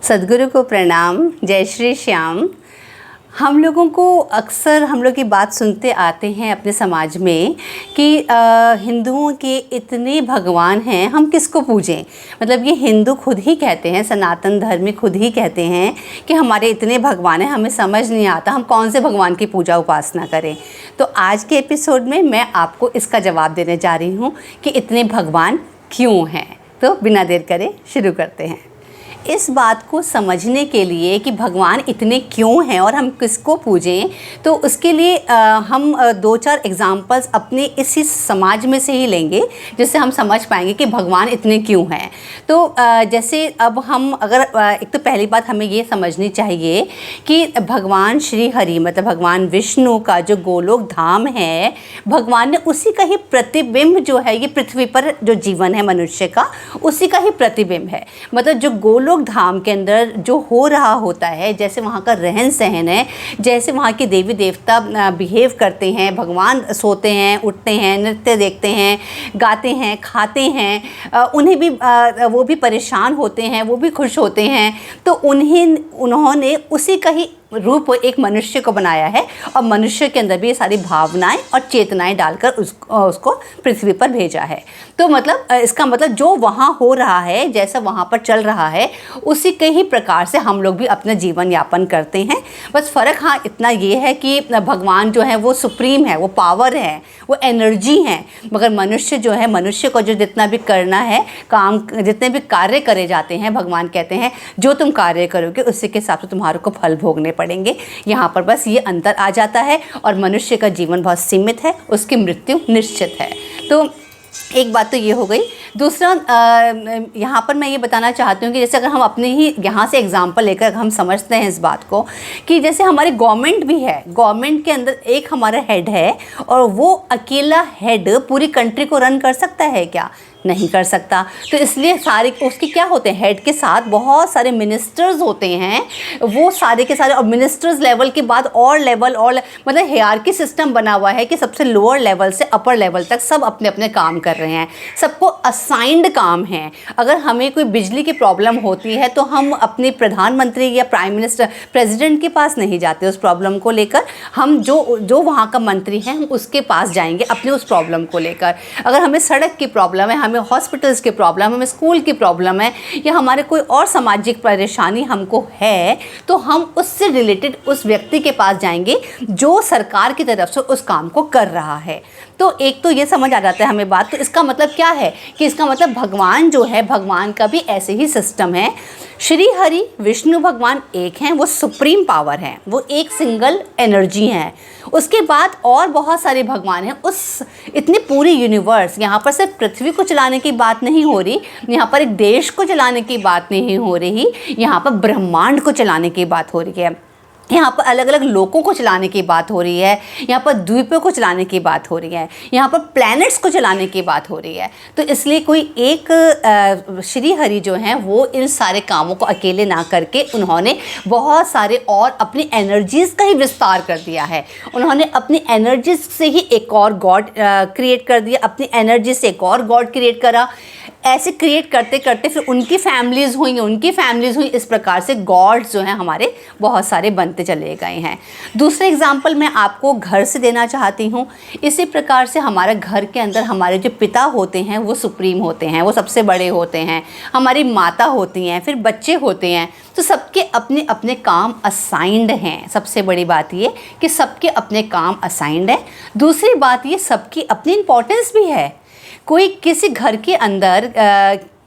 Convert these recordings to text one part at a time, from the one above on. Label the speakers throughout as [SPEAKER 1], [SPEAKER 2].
[SPEAKER 1] सद्गुरु को प्रणाम। जय श्री श्याम। हम लोगों को अक्सर हम लोग की बात सुनते आते हैं अपने समाज में कि हिंदुओं के इतने भगवान हैं, हम किसको पूजें। मतलब ये हिंदू खुद ही कहते हैं, सनातन धर्मी खुद ही कहते हैं कि हमारे इतने भगवान हैं, हमें समझ नहीं आता हम कौन से भगवान की पूजा उपासना करें। तो आज के एपिसोड में मैं आपको इसका जवाब देने जा रही हूँ कि इतने भगवान क्यों हैं। तो बिना देर करे शुरू करते हैं। इस बात को समझने के लिए कि भगवान इतने क्यों हैं और हम किसको पूजें, तो उसके लिए हम दो चार एग्जाम्पल्स अपने इसी समाज में से ही लेंगे जिससे हम समझ पाएंगे कि भगवान इतने क्यों हैं। तो जैसे अब हम अगर एक तो पहली बात हमें ये समझनी चाहिए कि भगवान श्री हरि मतलब भगवान विष्णु का जो गोलोक धाम है, भगवान ने उसी का ही प्रतिबिंब जो है, ये पृथ्वी पर जो जीवन है मनुष्य का उसी का ही प्रतिबिंब है। मतलब जो गोलोक धाम के अंदर जो हो रहा होता है, जैसे वहाँ का रहन सहन है, जैसे वहाँ के देवी देवता बिहेव करते हैं, भगवान सोते हैं, उठते हैं, नृत्य देखते हैं, गाते हैं, खाते हैं, उन्हें भी वो भी परेशान होते हैं, वो भी खुश होते हैं। तो उन्होंने उसी का ही रूप एक मनुष्य को बनाया है और मनुष्य के अंदर भी ये सारी भावनाएं और चेतनाएं डालकर उसको पृथ्वी पर भेजा है। तो मतलब इसका मतलब जो वहाँ हो रहा है, जैसा वहाँ पर चल रहा है, उसी के ही प्रकार से हम लोग भी अपना जीवन यापन करते हैं। बस फ़र्क हाँ इतना ये है कि भगवान जो है वो सुप्रीम है, वो पावर है, वो एनर्जी है, मगर मनुष्य जो है, मनुष्य को जो जितना भी करना है काम, जितने भी कार्य करे जाते हैं, भगवान कहते हैं जो तुम कार्य करोगे उसी के हिसाब से तुम्हारे को फल भोगने पड़ेंगे। यहाँ पर बस ये अंतर आ जाता है और मनुष्य का जीवन बहुत सीमित है, उसकी मृत्यु निश्चित है। तो एक बात तो ये हो गई। दूसरा यहाँ पर मैं ये बताना चाहती हूँ कि जैसे अगर हम अपने ही यहाँ से एग्जांपल लेकर हम समझते हैं इस बात को कि जैसे हमारी गवर्नमेंट भी है, गवर्नमेंट के अंदर एक हमारा हेड है और वो अकेला हेड पूरी कंट्री को रन कर सकता है क्या? नहीं कर सकता। तो इसलिए सारे उसके क्या होते हैं, हेड के साथ बहुत सारे मिनिस्टर्स होते हैं, वो सारे के सारे, और मिनिस्टर्स लेवल के बाद और लेवल और मतलब हायरार्की सिस्टम बना हुआ है कि सबसे लोअर लेवल से अपर लेवल तक सब अपने अपने काम कर रहे हैं, सबको असाइंड काम है। अगर हमें कोई बिजली की प्रॉब्लम होती है तो हम अपने प्रधानमंत्री या प्राइम मिनिस्टर प्रेसिडेंट के पास नहीं जाते उस प्रॉब्लम को लेकर, हम जो वहाँ का मंत्री हैं हम उसके पास जाएंगे अपने उस प्रॉब्लम को लेकर। अगर हमें सड़क की प्रॉब्लम है, हमें हॉस्पिटल्स की प्रॉब्लम, हमें स्कूल की प्रॉब्लम है, या हमारे कोई और सामाजिक परेशानी हमको है, तो हम उससे रिलेटेड उस व्यक्ति के पास जाएंगे जो सरकार की तरफ से उस काम को कर रहा है। तो एक तो ये समझ आ जाता है हमें बात। तो इसका मतलब क्या है कि इसका मतलब भगवान जो है, भगवान का भी ऐसे ही सिस्टम है। श्री हरि विष्णु भगवान एक हैं, वो सुप्रीम पावर हैं, वो एक सिंगल एनर्जी हैं। उसके बाद और बहुत सारे भगवान हैं। उस इतनी पूरी यूनिवर्स, यहाँ पर सिर्फ पृथ्वी को चलाने की बात नहीं हो रही, यहाँ पर एक देश को चलाने की बात नहीं हो रही, यहाँ पर ब्रह्मांड को चलाने की बात हो रही है, यहाँ पर अलग अलग लोकों को चलाने की बात हो रही है, यहाँ पर द्वीपों को चलाने की बात हो रही है, यहाँ पर प्लैनेट्स को चलाने की बात हो रही है। तो इसलिए कोई एक श्री हरि जो हैं वो इन सारे कामों को अकेले ना करके उन्होंने बहुत सारे और अपनी एनर्जीज़ का ही विस्तार कर दिया है। उन्होंने अपनी एनर्जीज से ही एक और गॉड क्रिएट कर दिया, अपनी एनर्जी से एक और गॉड क्रिएट करा। ऐसे क्रिएट करते करते फिर उनकी फैमिलीज़ हुई, इस प्रकार से गॉड्स जो हैं हमारे बहुत सारे बनते चले गए हैं। दूसरा एग्जाम्पल मैं आपको घर से देना चाहती हूँ। इसी प्रकार से हमारे घर के अंदर हमारे जो पिता होते हैं वो सुप्रीम होते हैं, वो सबसे बड़े होते हैं, हमारी माता होती हैं, फिर बच्चे होते हैं। तो सबके अपने अपने काम असाइंड हैं। सबसे बड़ी बात ये कि सबके अपने काम असाइंड है। दूसरी बात ये सबकी अपनी इम्पोर्टेंस भी है। कोई किसी घर के अंदर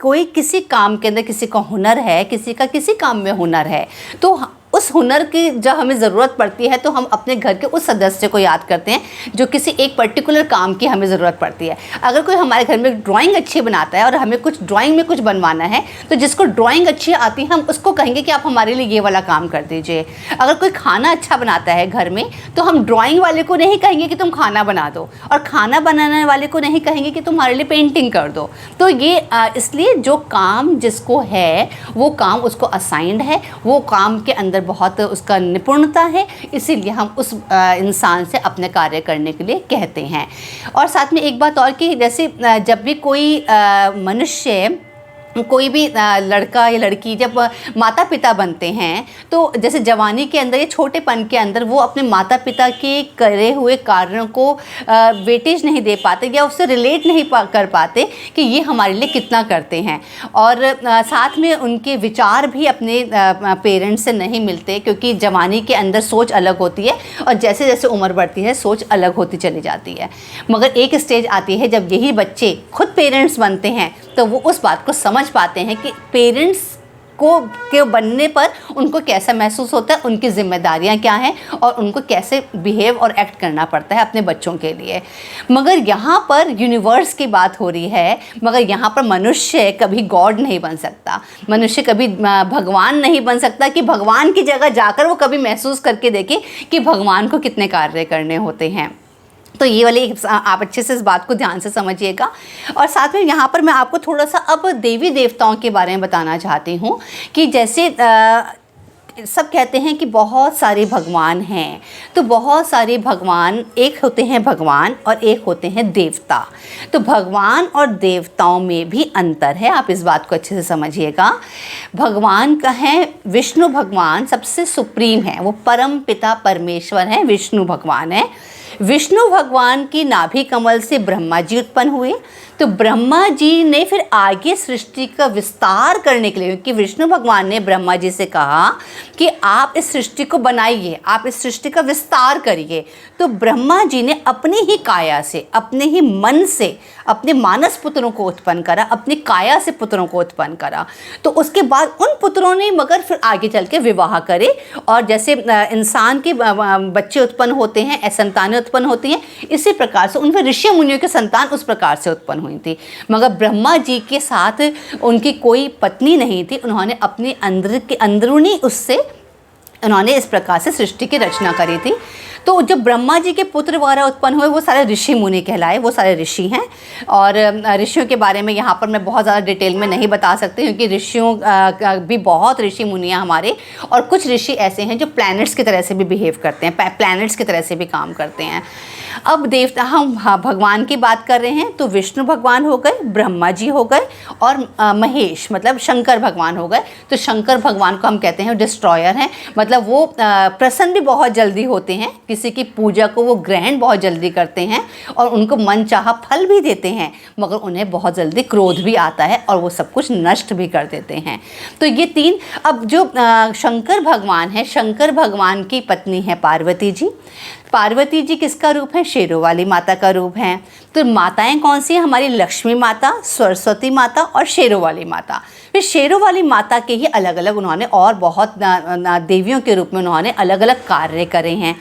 [SPEAKER 1] कोई किसी काम के अंदर किसी का हुनर है, किसी का किसी काम में हुनर है, तो उस हुनर की जब हमें ज़रूरत पड़ती है तो हम अपने घर के उस सदस्य को याद करते हैं जो किसी एक पर्टिकुलर काम की हमें ज़रूरत पड़ती है। अगर कोई हमारे घर में ड्राइंग अच्छी बनाता है और हमें कुछ ड्राइंग में कुछ बनवाना है, तो जिसको ड्राइंग अच्छी आती है हम उसको कहेंगे कि आप हमारे लिए ये वाला काम कर दीजिए। अगर कोई खाना अच्छा बनाता है घर में, तो हम ड्राइंग वाले को नहीं कहेंगे कि तुम खाना बना दो, और खाना बनाने वाले को नहीं कहेंगे कि तुम्हारे लिए पेंटिंग कर दो। तो ये इसलिए जो काम जिसको है वो काम उसको असाइंड है, वो काम के अंदर बहुत उसका निपुणता है, इसीलिए हम उस इंसान से अपने कार्य करने के लिए कहते हैं। और साथ में एक बात और कि जैसे जब भी कोई मनुष्य कोई भी लड़का या लड़की जब माता पिता बनते हैं तो जैसे जवानी के अंदर या छोटेपन के अंदर वो अपने माता पिता के करे हुए कार्यों को वेटेज नहीं दे पाते या उससे रिलेट नहीं कर पाते कि ये हमारे लिए कितना करते हैं। और साथ में उनके विचार भी अपने पेरेंट्स से नहीं मिलते, क्योंकि जवानी के अंदर सोच अलग होती है और जैसे जैसे उम्र बढ़ती है सोच अलग होती चली जाती है। मगर एक स्टेज आती है जब यही बच्चे खुद पेरेंट्स बनते हैं तो वो उस बात को समझ पाते हैं कि पेरेंट्स के बनने पर उनको कैसा महसूस होता है, उनकी जिम्मेदारियां क्या हैं और उनको कैसे बिहेव और एक्ट करना पड़ता है अपने बच्चों के लिए। मगर यहाँ पर यूनिवर्स की बात हो रही है, मगर यहाँ पर मनुष्य कभी गॉड नहीं बन सकता, मनुष्य कभी भगवान नहीं बन सकता कि भगवान की जगह जाकर वो कभी महसूस करके देखे कि भगवान को कितने कार्य करने होते हैं। तो ये वाली आप अच्छे से इस बात को ध्यान से समझिएगा। और साथ में यहाँ पर मैं आपको थोड़ा सा अब देवी देवताओं के बारे में बताना चाहती हूँ कि जैसे सब कहते हैं कि बहुत सारे भगवान हैं, तो बहुत सारे भगवान, एक होते हैं भगवान और एक होते हैं देवता। तो भगवान और देवताओं में भी अंतर है, आप इस बात को अच्छे से समझिएगा। भगवान का है विष्णु भगवान सबसे सुप्रीम है, वो परम पिता परमेश्वर हैं, विष्णु भगवान है। विष्णु भगवान की नाभि कमल से ब्रह्मा जी उत्पन्न हुए। तो ब्रह्मा जी ने फिर आगे सृष्टि का विस्तार करने के लिए, क्योंकि विष्णु भगवान ने ब्रह्मा जी से कहा कि आप इस सृष्टि को बनाइए, आप इस सृष्टि का विस्तार करिए। तो ब्रह्मा जी ने अपनी ही काया से, अपने ही मन से अपने मानस पुत्रों को उत्पन्न करा, अपनी काया से पुत्रों को उत्पन्न करा। तो उसके बाद उन पुत्रों ने मगर फिर आगे चल के विवाह करे, और जैसे इंसान के बच्चे उत्पन्न होते हैं, संतानें उत्पन्न होती हैं, इसी प्रकार से उनमें ऋषि मुनियों के संतान उस प्रकार से उत्पन्न हुई थी। मगर ब्रह्मा जी के साथ उनकी कोई पत्नी नहीं थी, उन्होंने अपने अंदरूनी उससे उन्होंने इस प्रकार से सृष्टि की रचना करी थी। तो जब ब्रह्मा जी के पुत्र द्वारा उत्पन्न हुए वो सारे ऋषि मुनि कहलाए, वो सारे ऋषि हैं। और ऋषियों के बारे में यहाँ पर मैं बहुत ज़्यादा डिटेल में नहीं बता सकती, क्योंकि ऋषियों भी बहुत ऋषि मुनियाँ हमारे, और कुछ ऋषि ऐसे हैं जो प्लैनेट्स की तरह से भी बिहेव करते हैं, प्लैनेट्स की तरह से भी काम करते हैं। अब देवता, हम भगवान की बात कर रहे हैं तो विष्णु भगवान हो गए, ब्रह्मा जी हो गए, और महेश मतलब शंकर भगवान हो गए। तो शंकर भगवान को हम कहते हैं डिस्ट्रॉयर हैं, मतलब वो प्रसन्न भी बहुत जल्दी होते हैं, किसी की पूजा को वो ग्रहण बहुत जल्दी करते हैं और उनको मनचाहा फल भी देते हैं, मगर उन्हें बहुत जल्दी क्रोध भी आता है और वो सब कुछ नष्ट भी कर देते हैं। तो ये तीन। अब जो शंकर भगवान है, शंकर भगवान की पत्नी है पार्वती जी। पार्वती जी किसका रूप है? शेरों वाली माता का रूप है। तो माताएं कौन सी हैं? हमारी लक्ष्मी माता, सरस्वती माता और शेरों वाली माता। फिर शेरों वाली माता के ही अलग अलग उन्होंने और बहुत देवियों के रूप में उन्होंने अलग अलग कार्य करे हैं।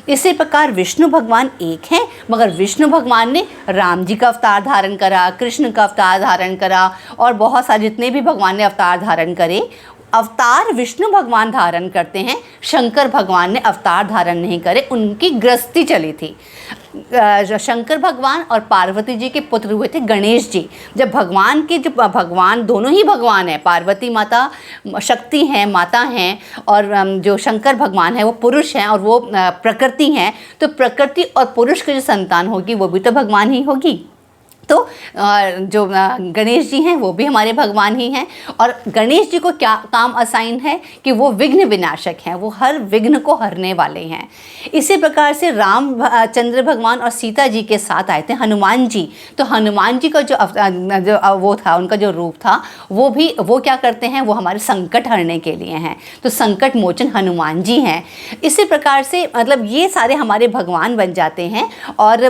[SPEAKER 1] इसी प्रकार विष्णु भगवान एक हैं, मगर विष्णु भगवान ने राम जी का अवतार धारण करा, कृष्ण का अवतार धारण करा, और बहुत सारे जितने भी भगवान ने अवतार धारण करे, अवतार विष्णु भगवान धारण करते हैं। शंकर भगवान ने अवतार धारण नहीं करे, उनकी गृहस्थी चली थी। शंकर भगवान और पार्वती जी के पुत्र हुए थे गणेश जी। जब भगवान के जो भगवान दोनों ही भगवान हैं, पार्वती माता शक्ति हैं, माता हैं, और जो शंकर भगवान है वो पुरुष हैं और वो प्रकृति हैं। तो प्रकृति और पुरुष की जो संतान होगी वो भी तो भगवान ही होगी। तो जो गणेश जी हैं वो भी हमारे भगवान ही हैं। और गणेश जी को क्या काम असाइन है कि वो विघ्न विनाशक हैं, वो हर विघ्न को हरने वाले हैं। इसी प्रकार से रामचंद्र भगवान और सीता जी के साथ आए थे हनुमान जी। तो हनुमान जी का जो वो था, उनका जो रूप था, वो क्या करते हैं? वो हमारे संकट हरने के लिए हैं। तो संकट मोचन हनुमान जी हैं। इसी प्रकार से मतलब ये सारे हमारे भगवान बन जाते हैं। और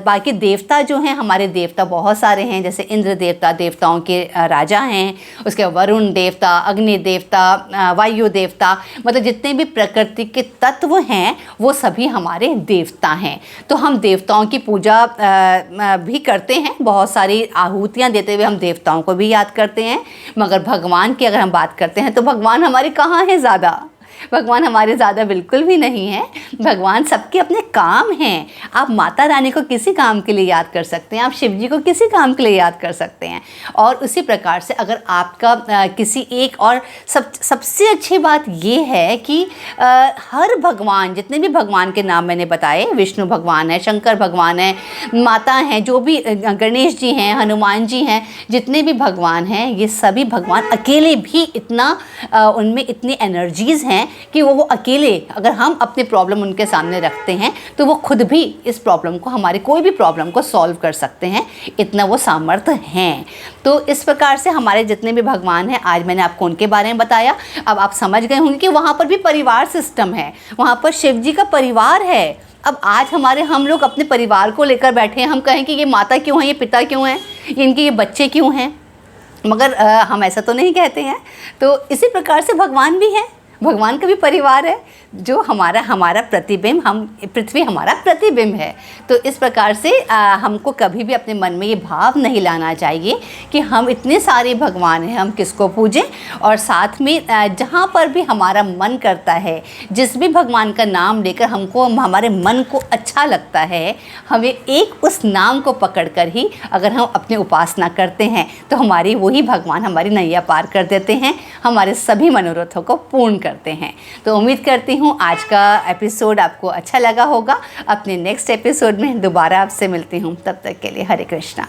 [SPEAKER 1] बाकी देवता जो हैं, हमारे देवता बहुत सारे हैं, जैसे इंद्र देवता देवताओं के राजा हैं, उसके वरुण देवता, अग्नि देवता, वायु देवता, मतलब जितने भी प्रकृति के तत्व हैं वो सभी हमारे देवता हैं। तो हम देवताओं की पूजा भी करते हैं, बहुत सारी आहुतियाँ देते हुए हम देवताओं को भी याद करते हैं। मगर भगवान की अगर हम बात करते हैं तो भगवान हमारे कहाँ हैं ज़्यादा? भगवान हमारे ज़्यादा बिल्कुल भी नहीं है। भगवान सबके अपने काम हैं। आप माता रानी को किसी काम के लिए याद कर सकते हैं, आप शिव जी को किसी काम के लिए याद कर सकते हैं। और उसी प्रकार से अगर आपका किसी एक और सबसे अच्छी बात ये है कि हर भगवान, जितने भी भगवान के नाम मैंने बताए, विष्णु भगवान है, शंकर भगवान है, माता हैं, जो भी गणेश जी हैं, हनुमान जी हैं, जितने भी भगवान हैं, ये सभी भगवान अकेले भी इतना उनमें इतनी एनर्जीज़ हैं कि वो अकेले, अगर हम अपने प्रॉब्लम उनके सामने रखते हैं तो वो खुद भी इस प्रॉब्लम को, हमारी कोई भी प्रॉब्लम को सॉल्व कर सकते हैं, इतना वो सामर्थ्य हैं। तो इस प्रकार से हमारे जितने भी भगवान हैं, आज मैंने आपको उनके बारे में बताया। अब आप समझ गए होंगे कि वहाँ पर भी परिवार सिस्टम है, वहाँ पर शिव जी का परिवार है। अब आज हम लोग अपने परिवार को लेकर बैठे हैं, हम कहें कि ये माता क्यों है, ये पिता क्यों हैं, इनके ये बच्चे क्यों हैं, मगर हम ऐसा तो नहीं कहते हैं। तो इसी प्रकार से भगवान भी हैं, भगवान का भी परिवार है, जो हमारा प्रतिबिंब, हम पृथ्वी हमारा प्रतिबिंब है। तो इस प्रकार से हमको कभी भी अपने मन में ये भाव नहीं लाना चाहिए कि हम इतने सारे भगवान हैं, हम किसको पूजें। और साथ में जहाँ पर भी हमारा मन करता है, जिस भी भगवान का नाम लेकर हमारे मन को अच्छा लगता है, हमें एक उस नाम को पकड़ कर ही अगर हम अपनी उपासना करते हैं तो हमारी वही भगवान हमारी नैया पार कर देते हैं, हमारे सभी मनोरथों को पूर्ण करते हैं। तो उम्मीद करती हूँ आज का एपिसोड आपको अच्छा लगा होगा। अपने नेक्स्ट एपिसोड में दोबारा आपसे मिलती हूँ, तब तक के लिए हरे कृष्णा।